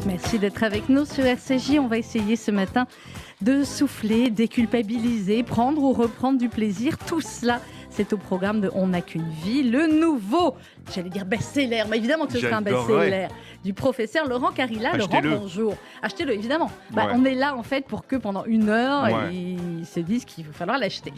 Merci d'être avec nous sur RCJ. On va essayer ce matin de souffler, déculpabiliser, prendre ou reprendre du plaisir. Tout cela, c'est au programme de On n'a qu'une vie, le nouveau, j'allais dire best-seller, mais évidemment que ce sera un best-seller du professeur Laurent Carilla. Laurent, bonjour. Achetez-le, évidemment. On est là en fait pour que pendant une heure, ils se disent qu'il va falloir l'acheter.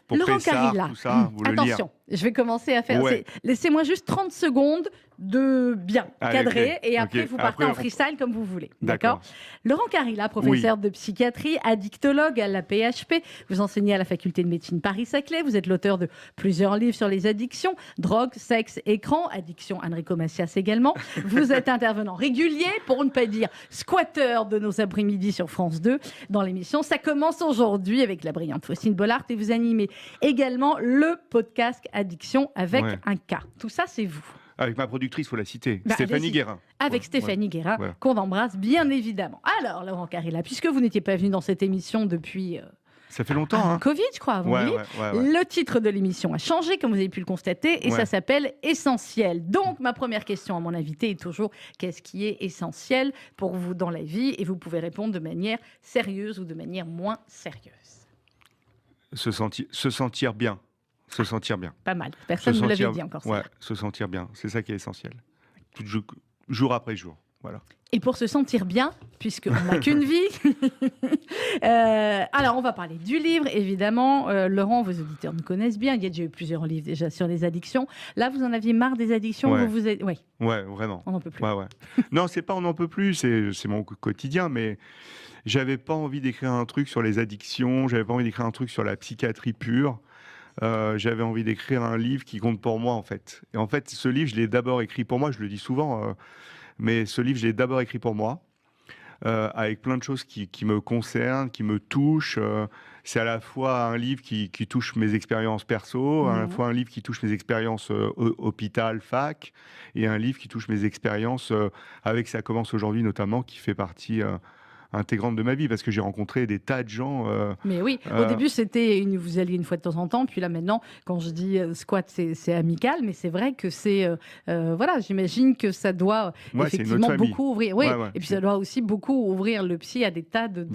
Pour Laurent Pessard, Carilla, tout ça, vous le attention, je vais commencer à faire... Laissez-moi juste 30 secondes de bien cadré et après vous partez en freestyle comme vous voulez. D'accord. Laurent Carilla, professeur de psychiatrie, addictologue à la PHP, vous enseignez à la faculté de médecine Paris-Saclay, vous êtes l'auteur de plusieurs livres sur les addictions, drogue, sexe, écran, addiction Enrico Macias également. Vous êtes intervenant régulier, pour ne pas dire squatteur de nos après-midi sur France 2 dans l'émission. Ça commence aujourd'hui avec la brillante Faustine Bollard et vous animez également le podcast Addiction avec un K. Tout ça, c'est vous. Avec ma productrice, il faut la citer, Stéphanie Guérin. Avec Stéphanie Guérin, qu'on embrasse bien évidemment. Alors, Laurent Carilla, puisque vous n'étiez pas venu dans cette émission depuis... ça fait longtemps. Covid, je crois, avant Le titre de l'émission a changé, comme vous avez pu le constater, et ça s'appelle Essentiel. Donc, ma première question à mon invité est toujours, qu'est-ce qui est essentiel pour vous dans la vie? Et vous pouvez répondre de manière sérieuse ou de manière moins sérieuse. Se sentir bien. Se sentir bien. Pas mal. Personne ne vous l'avait dit encore ça. Ouais, se sentir bien. C'est ça qui est essentiel. Jour après jour. Voilà. Et pour se sentir bien, puisqu'on n'a qu'une vie, alors on va parler du livre, évidemment. Laurent, vos auditeurs nous connaissent bien. Il y a déjà eu plusieurs livres déjà sur les addictions. Là, vous en aviez marre des addictions. Ouais, vraiment. On n'en peut plus. Non, c'est pas on n'en peut plus, c'est mon quotidien, mais j'avais pas envie d'écrire un truc sur les addictions, j'avais pas envie d'écrire un truc sur la psychiatrie pure. J'avais envie d'écrire un livre qui compte pour moi, en fait. Et en fait, ce livre, je l'ai d'abord écrit pour moi, je le dis souvent, mais ce livre, je l'ai d'abord écrit pour moi, avec plein de choses qui me concernent, qui me touchent. C'est à la fois un livre qui touche mes expériences perso, à la fois un livre qui touche mes expériences hôpital, fac, et un livre qui touche mes expériences avec Ça commence aujourd'hui, notamment, qui fait partie... intégrante de ma vie, parce que j'ai rencontré des tas de gens. Mais oui, au début, vous alliez une fois de temps en temps, puis là maintenant, quand je dis squat, c'est amical, mais c'est vrai que c'est... j'imagine que ça doit effectivement beaucoup ouvrir... et puis ça doit aussi beaucoup ouvrir le psy à des tas de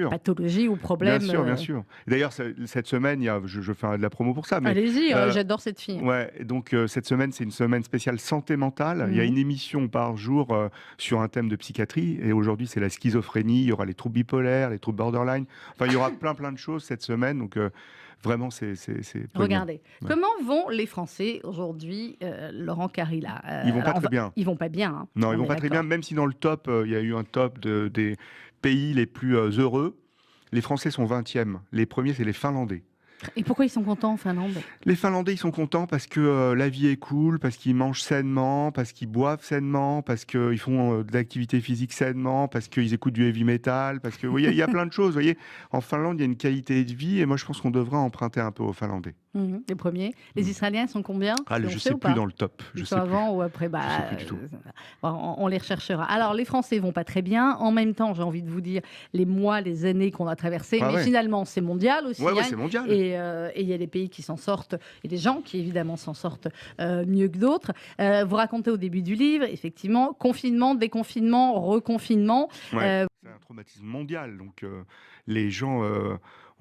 pathologies ou problèmes. Bien sûr. D'ailleurs, cette semaine, je fais de la promo pour ça. Mais, allez-y, j'adore cette fille. Donc cette semaine, c'est une semaine spéciale santé mentale. Il y a une émission par jour sur un thème de psychiatrie, et aujourd'hui, c'est la schizophrénie. Il y aura les troubles bipolaires, les troubles borderline. Enfin, il y aura plein de choses cette semaine. Donc, vraiment, c'est Regardez, comment vont les Français aujourd'hui, Laurent Carilla? Ils vont pas très bien. Ils vont pas bien. Hein, non, ils vont pas très bien. Même si dans le top, il y a eu un top des pays les plus heureux. Les Français sont 20e. Les premiers, c'est les Finlandais. Et pourquoi ils sont contents en Finlande? Les Finlandais, ils sont contents parce que la vie est cool, parce qu'ils mangent sainement, parce qu'ils boivent sainement, parce qu'ils font de l'activité physique sainement, parce qu'ils écoutent du heavy metal, parce que il y a plein de choses. Vous voyez, en Finlande, il y a une qualité de vie, et moi, je pense qu'on devrait emprunter un peu aux Finlandais. Les premiers. Les Israéliens sont combien? Je ne sais plus dans le top. Je sais avant ou après. Je sais plus du tout. On les recherchera. Alors, les Français vont pas très bien. En même temps, j'ai envie de vous dire, les mois, les années qu'on a traversées, mais finalement, c'est mondial aussi. C'est mondial. Et il y a des pays qui s'en sortent, et des gens qui, évidemment, s'en sortent mieux que d'autres. Vous racontez au début du livre, effectivement, confinement, déconfinement, reconfinement. C'est un traumatisme mondial. Donc, les gens...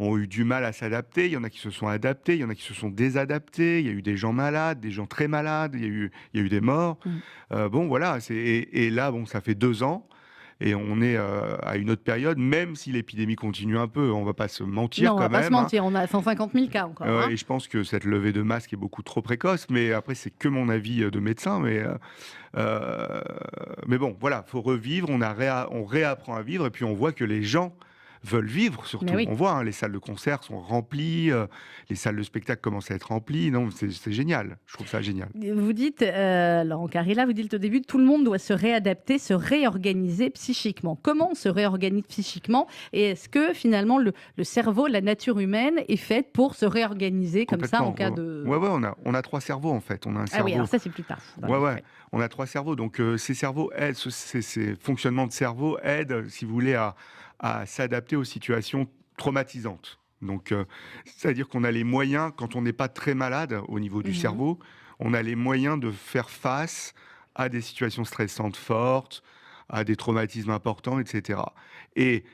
ont eu du mal à s'adapter, il y en a qui se sont adaptés, il y en a qui se sont désadaptés, il y a eu des gens malades, des gens très malades, il y a eu des morts. Et là, ça fait 2 ans, et on est à une autre période, même si l'épidémie continue un peu, on ne va pas se mentir quand même. Non, on ne va pas se mentir, on a 150 000 cas encore. Et je pense que cette levée de masque est beaucoup trop précoce, mais après, c'est que mon avis de médecin, mais bon, voilà, il faut revivre, on réapprend à vivre, et puis on voit que les gens veulent vivre, surtout. On voit, les salles de concert sont remplies, les salles de spectacle commencent à être remplies. Non, c'est génial. Je trouve ça génial. Vous dites, Laurent Carilla, vous dites au début, tout le monde doit se réadapter, se réorganiser psychiquement. Comment on se réorganise psychiquement? Et est-ce que, finalement, le cerveau, la nature humaine est faite pour se réorganiser comme ça en cas de... On a 3 cerveaux, en fait. On a un cerveau... Ah oui, alors ça, c'est plus tard. On a 3 cerveaux. Donc, ces cerveaux aident, ces fonctionnements de cerveau aident, si vous voulez, à s'adapter aux situations traumatisantes. Donc, c'est-à-dire qu'on a les moyens, quand on n'est pas très malade au niveau du cerveau, on a les moyens de faire face à des situations stressantes fortes, à des traumatismes importants, etc. Et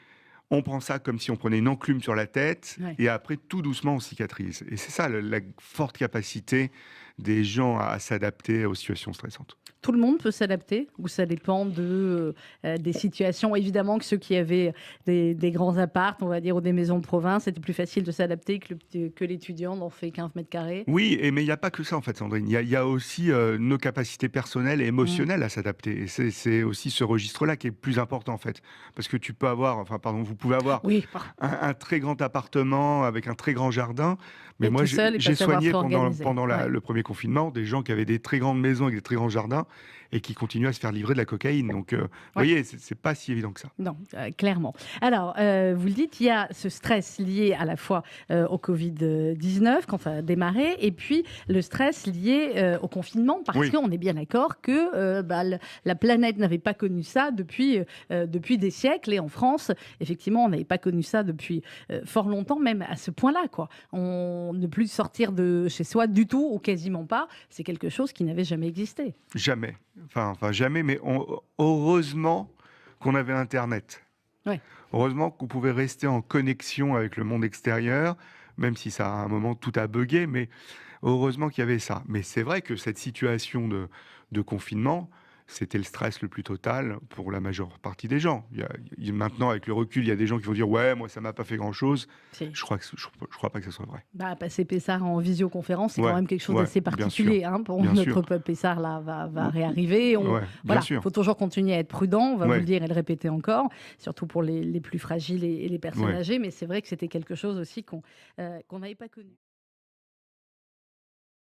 on prend ça comme si on prenait une enclume sur la tête, et après, tout doucement, on cicatrise. Et c'est ça, la forte capacité des gens à s'adapter aux situations stressantes. Tout le monde peut s'adapter ou ça dépend des situations? Évidemment que ceux qui avaient des grands apparts, on va dire, ou des maisons de province, c'était plus facile de s'adapter que l'étudiant dont fait 15 mètres carrés. Oui, mais il n'y a pas que ça en fait, Sandrine. Il y a aussi nos capacités personnelles et émotionnelles à s'adapter. Et c'est aussi ce registre-là qui est le plus important en fait. Parce que vous pouvez avoir un très grand appartement avec un très grand jardin. Mais moi, j'ai soigné pendant le premier confinement des gens qui avaient des très grandes maisons avec des très grands jardins et qui continuent à se faire livrer de la cocaïne. Donc, vous voyez, c'est pas si évident que ça. Non, clairement. Alors, vous le dites, il y a ce stress lié à la fois au Covid-19, quand ça a démarré, et puis le stress lié au confinement, parce qu'on est bien d'accord que la planète n'avait pas connu ça depuis des siècles. Et en France, effectivement, on n'avait pas connu ça depuis fort longtemps, même à ce point-là, quoi. On ne plus sortir de chez soi du tout, ou quasiment pas, c'est quelque chose qui n'avait jamais existé. Jamais. Enfin jamais, mais heureusement qu'on avait Internet. Heureusement qu'on pouvait rester en connexion avec le monde extérieur, même si ça, à un moment, tout a bugué, mais heureusement qu'il y avait ça. Mais c'est vrai que cette situation de confinement, c'était le stress le plus total pour la majeure partie des gens. Maintenant, avec le recul, il y a des gens qui vont dire « Ouais, moi, ça m'a pas fait grand-chose ». Je crois pas que ce soit vrai. Passer Pessard en visioconférence, c'est quand même quelque chose d'assez particulier. Pour notre peuple, Pessard là, va réarriver. Il faut toujours continuer à être prudent, on va vous le dire et le répéter encore, surtout pour les plus fragiles et les personnes âgées. Mais c'est vrai que c'était quelque chose aussi qu'on n'avait pas connu.